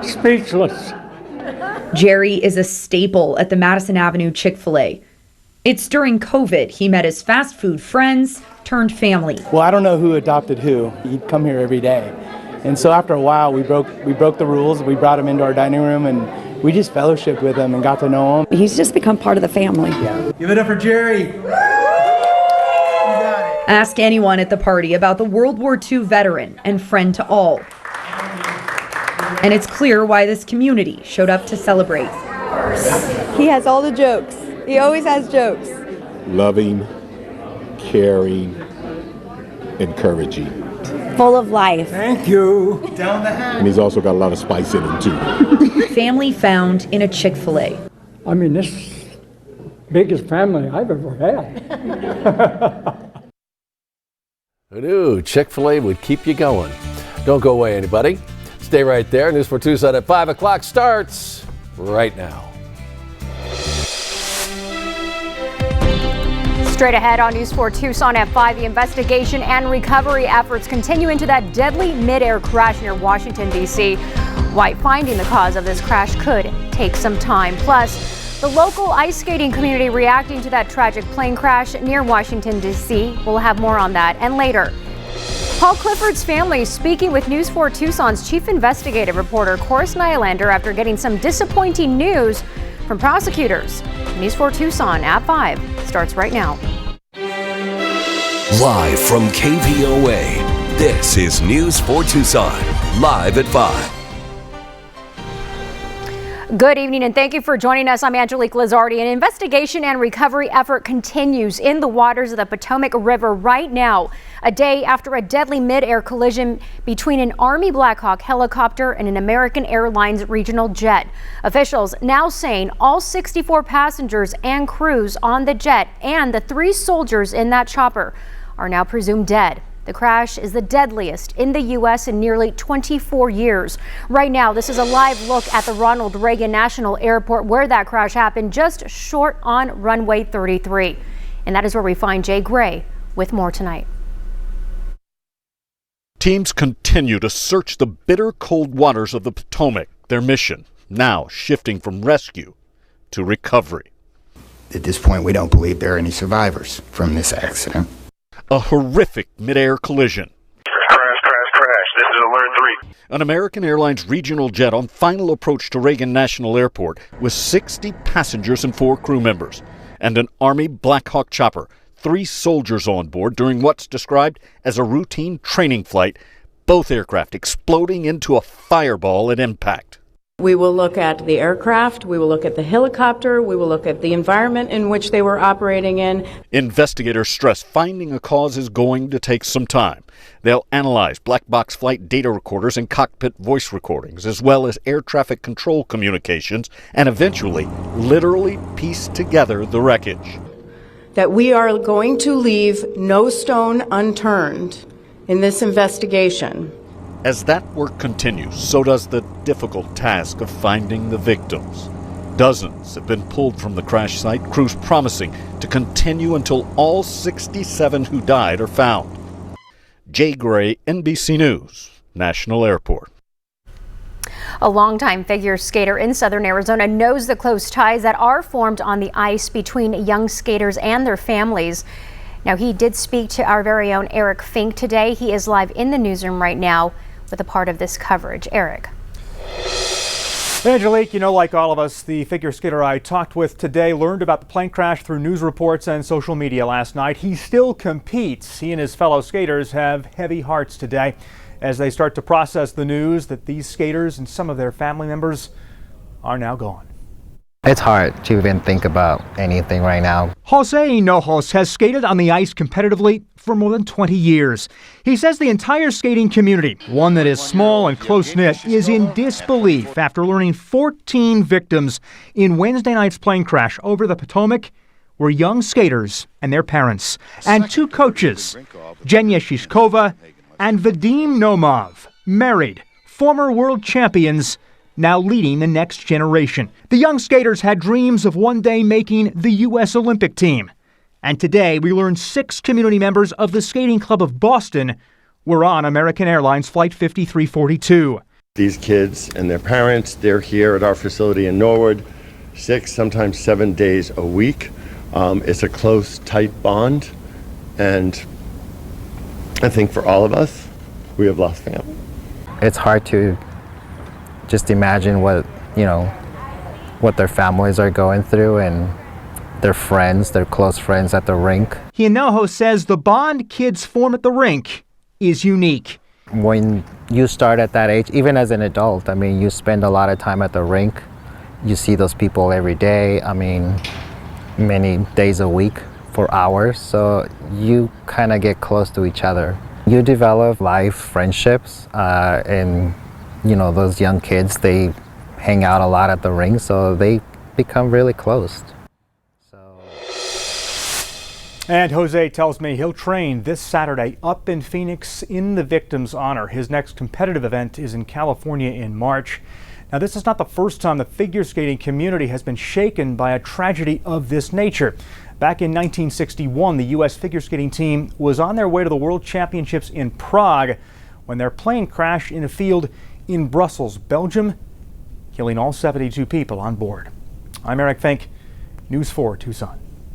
Speechless. Jerry is a staple at the Madison Avenue Chick-fil-A. It's during COVID he met his fast food friends turned family. Well, I don't know who adopted who. He'd come here every day. And so after a while, we broke the rules. We brought him into our dining room and we just fellowshiped with him and got to know him. He's just become part of the family. Yeah. Give it up for Jerry. Ask anyone at the party about the World War II veteran and friend to all. And it's clear why this community showed up to celebrate. He has all the jokes. He always has jokes. Loving, caring, encouraging. Full of life. Thank you. Down the hatch. And he's also got a lot of spice in him, too. Family found in a Chick-fil-A. I mean, this is the biggest family I've ever had. Who knew Chick-fil-A would keep you going? Don't go away, anybody. Stay right there. News 4 Tucson at 5 o'clock starts right now. Straight ahead on News 4 Tucson at 5, the investigation and recovery efforts continue into that deadly mid-air crash near Washington, D.C. Why finding the cause of this crash could take some time. Plus, the local ice skating community reacting to that tragic plane crash near Washington, D.C. We'll have more on that. And later, Paul Clifford's family speaking with News 4 Tucson's chief investigative reporter, Corus Nylander, after getting some disappointing news from prosecutors. News 4 Tucson at 5 starts right now. Live from KVOA, this is News 4 Tucson, live at 5. Good evening and thank you for joining us. I'm Angelique Lizardi. An investigation and recovery effort continues in the waters of the Potomac River right now, a day after a deadly mid-air collision between an Army Black Hawk helicopter and an American Airlines regional jet. Officials now saying all 64 passengers and crews on the jet and the 3 soldiers in that chopper are now presumed dead. The crash is the deadliest in the U.S. in nearly 24 years. Right now, this is a live look at the Ronald Reagan National Airport where that crash happened, just short on runway 33. And that is where we find Jay Gray with more tonight. Teams continue to search the bitter cold waters of the Potomac. Their mission now shifting from rescue to recovery. At this point, we don't believe there are any survivors from this accident. A horrific mid-air collision. Crash. This is Alert 3. An American Airlines regional jet on final approach to Reagan National Airport with 60 passengers and 4 crew members. And an Army Black Hawk chopper, 3 soldiers on board during what's described as a routine training flight. Both aircraft exploding into a fireball at impact. We will look at the aircraft, we will look at the helicopter, we will look at the environment in which they were operating in. Investigators stress finding a cause is going to take some time. They'll analyze black box flight data recorders and cockpit voice recordings, as well as air traffic control communications, and eventually literally piece together the wreckage. That we are going to leave no stone unturned in this investigation. As that work continues, so does the difficult task of finding the victims. Dozens have been pulled from the crash site, crews promising to continue until all 67 who died are found. Jay Gray, NBC News, National Airport. A longtime figure skater in southern Arizona knows the close ties that are formed on the ice between young skaters and their families. Now, he did speak to our very own Eric Fink today. He is live in the newsroom right now with a part of this coverage. Eric. Angelique, like all of us, the figure skater I talked with today learned about the plane crash through news reports and social media last night. He still competes. He and his fellow skaters have heavy hearts today as they start to process the news that these skaters and some of their family members are now gone. It's hard to even think about anything right now. Jose Hinojos has skated on the ice competitively for more than 20 years. He says the entire skating community, one that is small and close-knit, is in disbelief after learning 14 victims in Wednesday night's plane crash over the Potomac were young skaters and their parents, and 2 coaches, Evgenia Shiskova and Vadim Naumov, married, former world champions, now leading the next generation. The young skaters had dreams of one day making the U.S. Olympic team. And today we learned 6 community members of the Skating Club of Boston were on American Airlines Flight 5342. These kids and their parents, they're here at our facility in Norwood 6, sometimes 7 days a week. It's a close, tight bond, and I think for all of us, we have lost family. It's hard to just imagine what their families are going through and their friends, their close friends at the rink. Hinojos says the bond kids form at the rink is unique. When you start at that age, even as an adult, I mean, you spend a lot of time at the rink. You see those people every day. I mean, many days a week for hours. So you kind of get close to each other. You develop life friendships, and those young kids, they hang out a lot at the rink, so they become really close. And Jose tells me he'll train this Saturday up in Phoenix in the victim's honor. His next competitive event is in California in March. Now, this is not the first time the figure skating community has been shaken by a tragedy of this nature. Back in 1961, the U.S. figure skating team was on their way to the World Championships in Prague when their plane crashed in a field in Brussels, Belgium, killing all 72 people on board. I'm Eric Fink, News 4 Tucson.